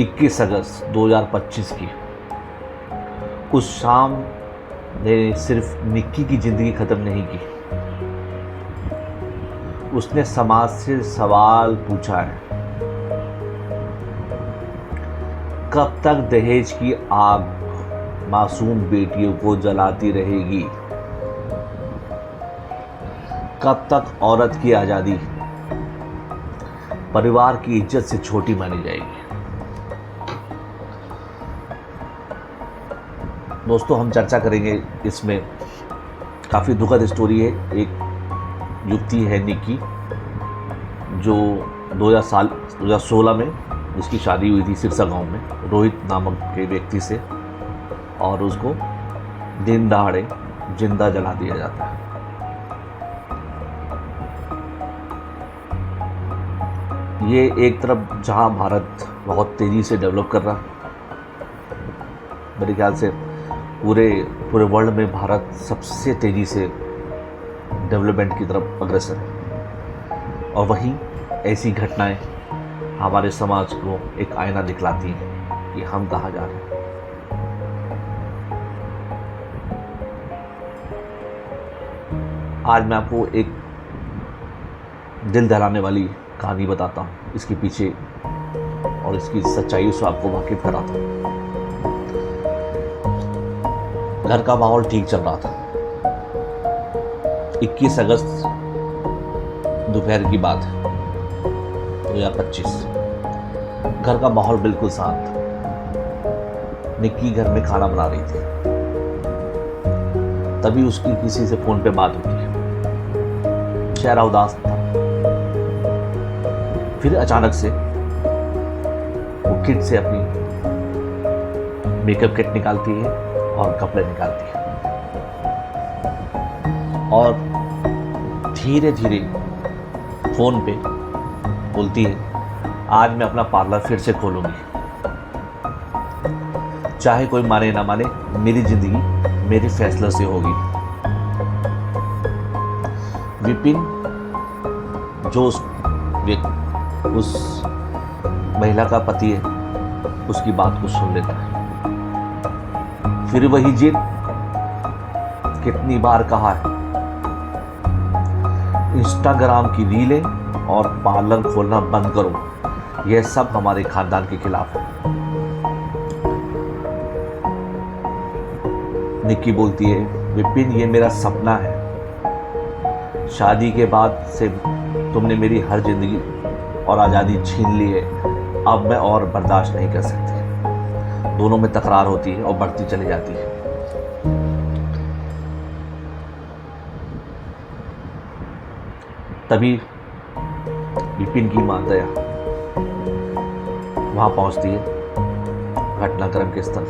21 अगस्त 2025 की उस शाम ने सिर्फ निक्की की ज़िंदगी ख़त्म नहीं की, उसने समाज से सवाल पूछा है, कब तक दहेज की आग मासूम बेटियों को जलाती रहेगी? कब तक औरत की आज़ादी परिवार की इज्जत से छोटी मानी जाएगी? दोस्तों, हम चर्चा करेंगे इसमें। काफ़ी दुखद स्टोरी है। एक युवती है निक्की, जो 2016 में उसकी शादी हुई थी सिरसा गांव में रोहित नामक के व्यक्ति से, और उसको दिन दहाड़े जिंदा जला दिया जाता है। ये एक तरफ जहां भारत बहुत तेज़ी से डेवलप कर रहा, मेरे ख्याल से पूरे वर्ल्ड में भारत सबसे तेज़ी से डेवलपमेंट की तरफ अग्रसर है, और वहीं ऐसी घटनाएं हमारे समाज को एक आईना दिखलाती हैं कि हम कहाँ जा रहे हैं। आज मैं आपको एक दिल दहलाने वाली कहानी बताता हूँ, इसके पीछे और इसकी सच्चाई से आपको वाकिफ कराता हूँ। घर का माहौल ठीक चल रहा था। 21 अगस्त दोपहर की बात है, 2025। घर का माहौल बिल्कुल शांत था। निक्की घर में खाना बना रही थी, तभी उसकी किसी से फोन पे बात होती है। चेहरा उदास था। फिर अचानक से वो किट से अपनी मेकअप किट निकालती है और कपड़े निकालती है, और धीरे धीरे फोन पे बोलती है, आज मैं अपना पार्लर फिर से खोलूंगी, चाहे कोई माने ना माने, मेरी जिंदगी मेरे फैसले से होगी। विपिन, जो उस महिला का पति है, उसकी बात को सुन लेता है। फिर वही जिद, कितनी बार कहा है, इंस्टाग्राम की रीलें और पार्लर खोलना बंद करो, यह सब हमारे खानदान के खिलाफ है। निक्की बोलती है, विपिन, ये मेरा सपना है। शादी के बाद से तुमने मेरी हर जिंदगी और आज़ादी छीन ली है, अब मैं और बर्दाश्त नहीं कर सकती। दोनों में तकरार होती है और बढ़ती चली जाती है। तभी विपिन की मां दया वहां पहुंचती है, घटनाक्रम के स्थल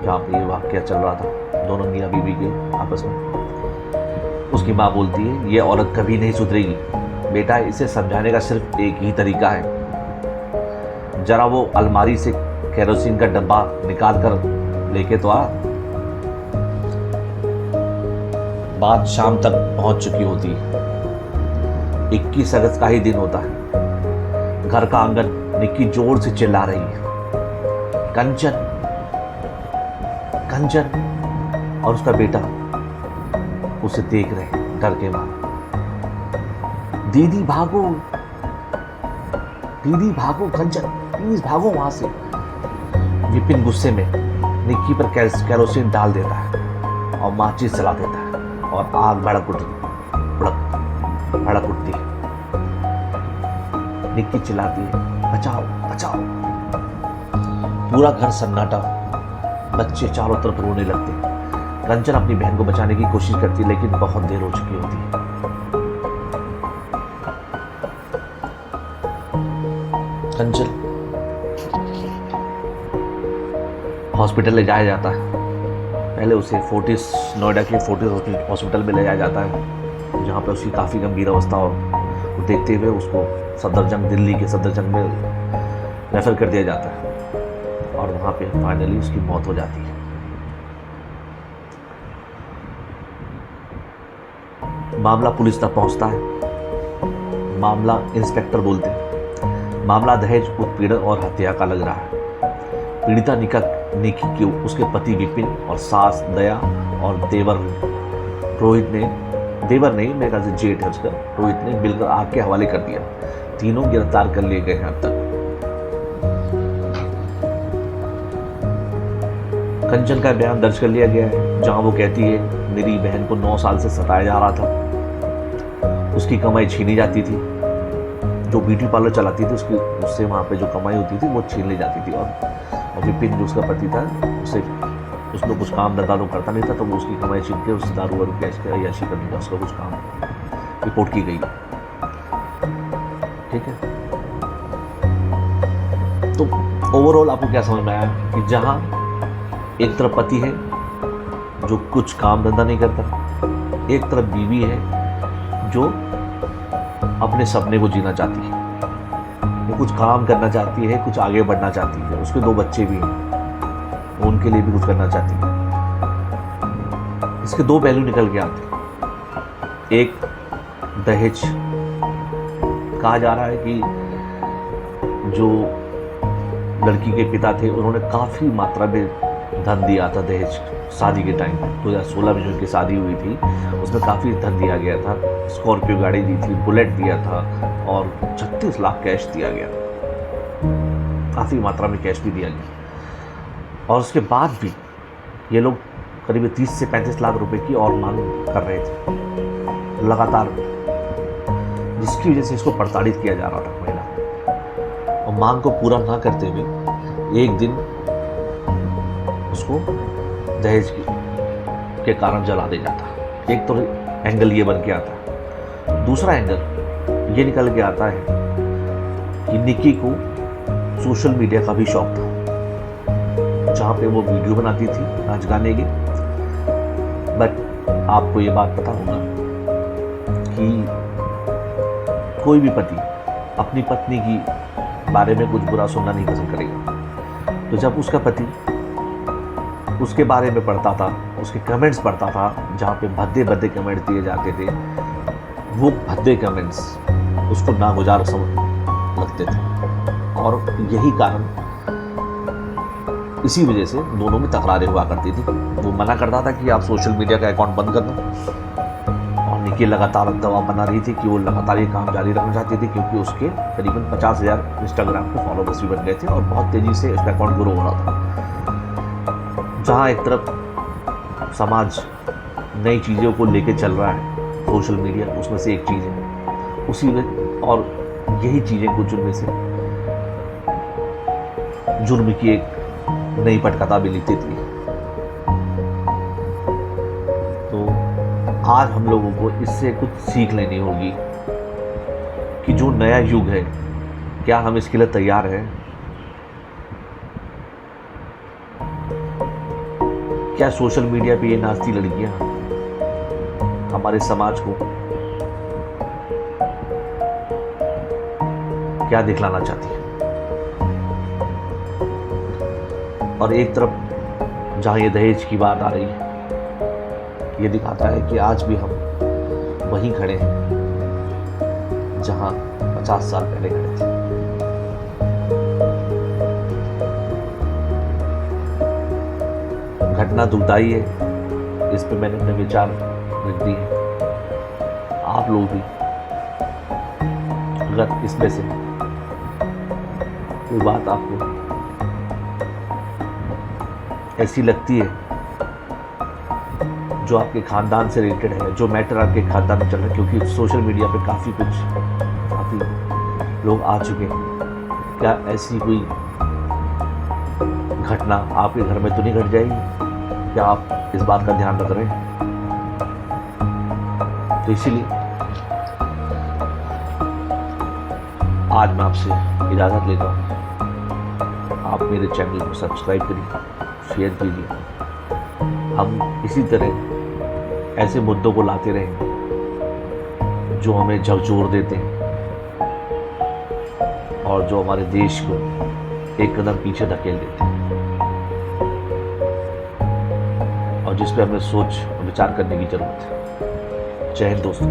जहाँ पे ये वाकया चल रहा था, दोनों मियाँ बीवी के आपस में। उसकी माँ बोलती है, ये औरत कभी नहीं सुधरेगी बेटा, इसे समझाने का सिर्फ एक ही तरीका है, जरा वो अलमारी से केरोसिन का डब्बा निकाल कर लेके तो आ। बात शाम तक पहुंच चुकी होती है। 21 अगस्त का ही दिन होता है। घर का आंगन निक्की जोर से चिल्ला रही है, कंचन कंचन, और उसका बेटा उसे देख रहे डर के मारे। दीदी भागो, दीदी भागो, कंचन प्लीज भागो वहां से। विपिन गुस्से में निक्की पर केरोसिन डाल देता है और माचिस जला देता है, और आग भड़क उठती है। निक्की चिल्लाती है, बचाओ बचाओ। पूरा घर सन्नाटा, बच्चे चारों तरफ रोने लगते हैं। कंचन अपनी बहन को बचाने की कोशिश करती है, लेकिन बहुत देर हो चुकी होती है। कंचन हॉस्पिटल ले जाया जाता है। पहले उसे फोर्टिस, नोएडा के फोर्टिस हॉस्पिटल में ले जाया जाता है, जहाँ पे उसकी काफ़ी गंभीर अवस्था हो। देखते हुए उसको दिल्ली के सफदरजंग में रेफर कर दिया जाता है, और वहाँ पे फाइनली उसकी मौत हो जाती है। मामला पुलिस तक पहुंचता है। मामला इंस्पेक्टर बोलते हैं, मामला दहेज उत्पीड़न और हत्या का लग रहा है। पीड़िता निकी के उसके पति विपिन और सास दया और देवर नहीं मेरे ख्याल से जेठ है उसका, रोहित ने मिलकर आग के हवाले कर दिया। तीनों गिरफ्तार कर लिए गए हैं अब तक। कंचन का बयान दर्ज कर लिया गया है, जहां वो कहती है मेरी बहन को 9 साल से सताया जा रहा था, उसकी कमाई छीनी जाती थी, जो ब्यूटी पार्लर चलाती थी उससे वहाँ पे जो कमाई होती थी वो छीन ली जाती थी। और विपिन जो उसका पति था उसमें कुछ काम धंधा तो करता नहीं था, तो वो उसकी कमाई छीन के उससे दारू वारू कैश का याशी करने का उसका कुछ काम रिपोर्ट की गई। ठीक है, तो ओवरऑल आपको क्या समझ में आया कि जहाँ एक तरफ पति है जो कुछ काम धंधा नहीं करता, एक तरफ बीवी है जो अपने सपने को जीना चाहती है, वो कुछ काम करना चाहती है, कुछ आगे बढ़ना चाहती है, उसके 2 बच्चे भी हैं, उनके लिए भी कुछ करना चाहती है। इसके 2 पहलू निकल के आते हैं। एक, दहेज कहा जा रहा है कि जो लड़की के पिता थे उन्होंने काफ़ी मात्रा में धन दिया था दहेज शादी के टाइम पे। 2016 में जो उनकी शादी हुई थी उसमें काफ़ी धन दिया गया था, स्कॉर्पियो गाड़ी दी थी, बुलेट दिया था और 36 लाख कैश दिया गया, काफ़ी मात्रा में कैश भी दिया गया। और उसके बाद भी ये लोग करीब 30 से 35 लाख रुपए की और मांग कर रहे थे लगातार, जिसकी वजह से इसको प्रताड़ित किया जा रहा था महिला। और मांग को पूरा ना करते हुए एक दिन उसको दहेज के कारण जला दे जाता। एक तो एंगल ये बन के आता है। दूसरा एंगल ये निकल के आता है कि निकी को सोशल मीडिया का भी शौक था, जहाँ पे वो वीडियो बनाती थी नाच गाने की। बट आपको ये बात पता होगा कि कोई भी पति अपनी पत्नी की बारे में कुछ बुरा सुनना नहीं पसंद करेगा। तो जब उसका पति उसके बारे में पढ़ता था, उसके कमेंट्स पढ़ता था, जहाँ पे भद्दे भद्दे कमेंट्स दिए जाते थे, वो भद्दे कमेंट्स उसको नागुजार लगते थे। और यही कारण, इसी वजह से दोनों में तकरारें हुआ करती थी। वो मना करता था कि आप सोशल मीडिया का अकाउंट बंद कर दो, और निकी लगातार दबाव बना रही थी कि वो लगातार ये काम जारी रखना चाहती थी, क्योंकि उसके करीबन 50,000 इंस्टाग्राम पे फॉलोवर्स भी बन गए थे और बहुत तेज़ी से उसका अकाउंट ग्रो हो रहा था। जहाँ एक तरफ समाज नई चीज़ों को लेके चल रहा है, सोशल मीडिया उसमें से एक चीज़ है, उसी में और यही चीज़ें कुछ उनमें से जुर्म की एक नई पटकथा भी लिखती थी। तो आज हम लोगों को इससे कुछ सीख लेनी होगी कि जो नया युग है, क्या हम इसके लिए तैयार हैं? क्या सोशल मीडिया पे ये नाचती लड़कियां हमारे समाज को क्या दिखलाना चाहती है? और एक तरफ जहाँ ये दहेज की बात आ रही है, ये दिखाता है कि आज भी हम वहीं खड़े हैं जहाँ 50 साल पहले खड़े थे। घटना दुखदाई है, इस पे मैंने अपने विचार रख दिए। आप लोग भी अगर इसमें से कोई बात आपको ऐसी लगती है जो आपके खानदान से रिलेटेड है, जो मैटर आपके खानदान में चल रहा है, क्योंकि सोशल मीडिया पे काफ़ी लोग आ चुके हैं, क्या ऐसी कोई घटना आपके घर में तो नहीं घट जाएगी? क्या आप इस बात का ध्यान रख रहे हैं? तो इसीलिए आज मैं आपसे इजाज़त लेता हूँ। आप मेरे चैनल को सब्सक्राइब करिए, शेयर कीजिए। हम इसी तरह ऐसे मुद्दों को लाते रहेंगे जो हमें झकझोर देते हैं और जो हमारे देश को एक कदम पीछे धकेल देते हैं, और जिस पे हमें सोच और विचार करने की जरूरत है। जय हिंद दोस्तों।